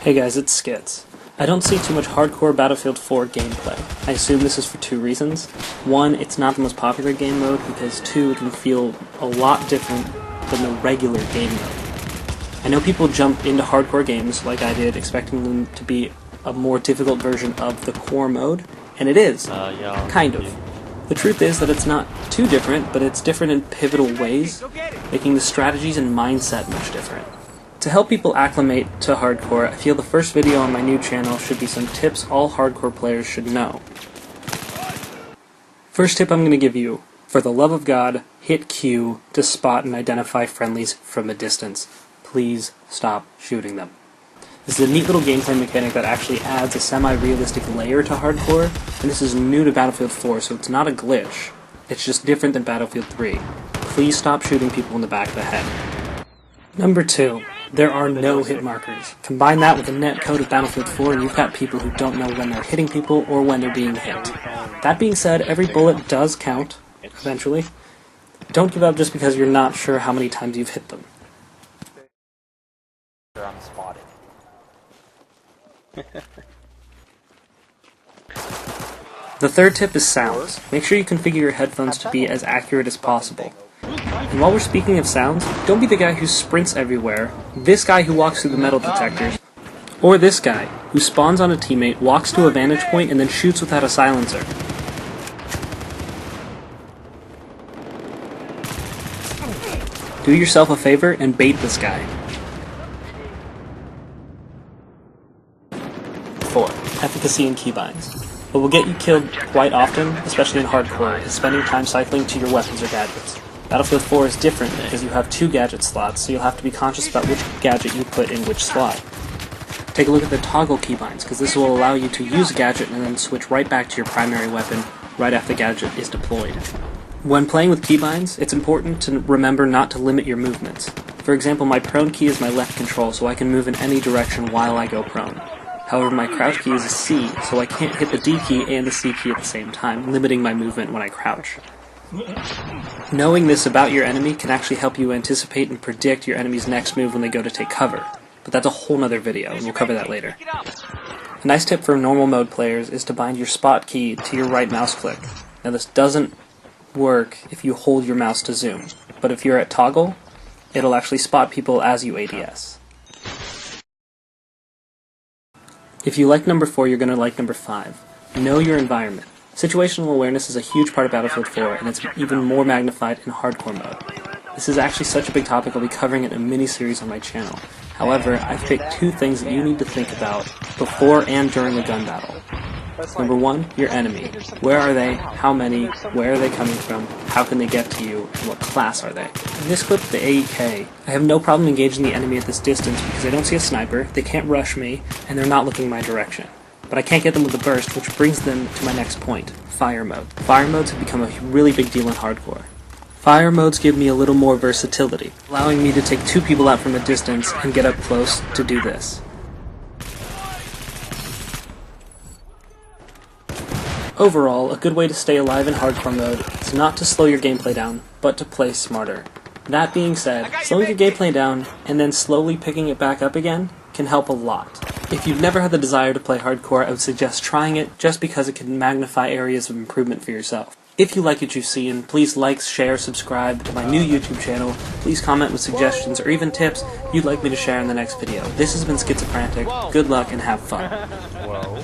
Hey guys, it's Skits. I don't see too much hardcore Battlefield 4 gameplay. I assume this is for two reasons. One, it's not the most popular game mode, because two, it can feel a lot different than the regular game mode. I know people jump into hardcore games, like I did, expecting them to be a more difficult version of the core mode, and it is. Kind of. The truth is that it's not too different, but it's different in pivotal ways, making the strategies and mindset much different. To help people acclimate to hardcore, I feel the first video on my new channel should be some tips all hardcore players should know. First tip I'm going to give you: for the love of God, hit Q to spot and identify friendlies from a distance. Please stop shooting them. This is a neat little gameplay mechanic that actually adds a semi-realistic layer to hardcore, and this is new to Battlefield 4, so it's not a glitch. It's just different than Battlefield 3. Please stop shooting people in the back of the head. Number 2. There are no hit markers. Combine that with the net code of Battlefield 4 and you've got people who don't know when they're hitting people or when they're being hit. That being said, every bullet does count, eventually. Don't give up just because you're not sure how many times you've hit them. I'm spotted. The third tip is sounds. Make sure you configure your headphones to be as accurate as possible. And while we're speaking of sounds, don't be the guy who sprints everywhere, this guy who walks through the metal detectors, or this guy who spawns on a teammate, walks to a vantage point, and then shoots without a silencer. Do yourself a favor and bait this guy. 4. Efficacy and keybinds. What will get you killed quite often, especially in hardcore, is spending time cycling to your weapons or gadgets. Battlefield 4 is different because you have 2 gadget slots, so you'll have to be conscious about which gadget you put in which slot. Take a look at the toggle keybinds, because this will allow you to use a gadget and then switch right back to your primary weapon right after the gadget is deployed. When playing with keybinds, it's important to remember not to limit your movements. For example, my prone key is my left control, so I can move in any direction while I go prone. However, my crouch key is a C, so I can't hit the D key and the C key at the same time, limiting my movement when I crouch. Knowing this about your enemy can actually help you anticipate and predict your enemy's next move when they go to take cover, but that's a whole nother video, and we'll cover that later. A nice tip for normal mode players is to bind your spot key to your right mouse click. Now this doesn't work if you hold your mouse to zoom, but if you're at toggle, it'll actually spot people as you ADS. If you like number 4, you're going to like number 5. Know your environment. Situational awareness is a huge part of Battlefield 4, and it's even more magnified in hardcore mode. This is actually such a big topic I'll be covering it in a mini-series on my channel. However, I've picked 2 things that you need to think about before and during a gun battle. Number 1, your enemy. Where are they? How many? Where are they coming from? How can they get to you? And what class are they? In this clip, the AEK, I have no problem engaging the enemy at this distance because I don't see a sniper, they can't rush me, and they're not looking my direction. But I can't get them with a burst, which brings them to my next point, fire mode. Fire modes have become a really big deal in hardcore. Fire modes give me a little more versatility, allowing me to take 2 people out from a distance and get up close to do this. Overall, a good way to stay alive in hardcore mode is not to slow your gameplay down, but to play smarter. That being said, slowing your gameplay down and then slowly picking it back up again can help a lot. If you've never had the desire to play hardcore, I would suggest trying it just because it can magnify areas of improvement for yourself. If you like what you've seen, please like, share, subscribe to my new YouTube channel. Please comment with suggestions or even tips you'd like me to share in the next video. This has been Skitzofrantik. Good luck and have fun. Whoa.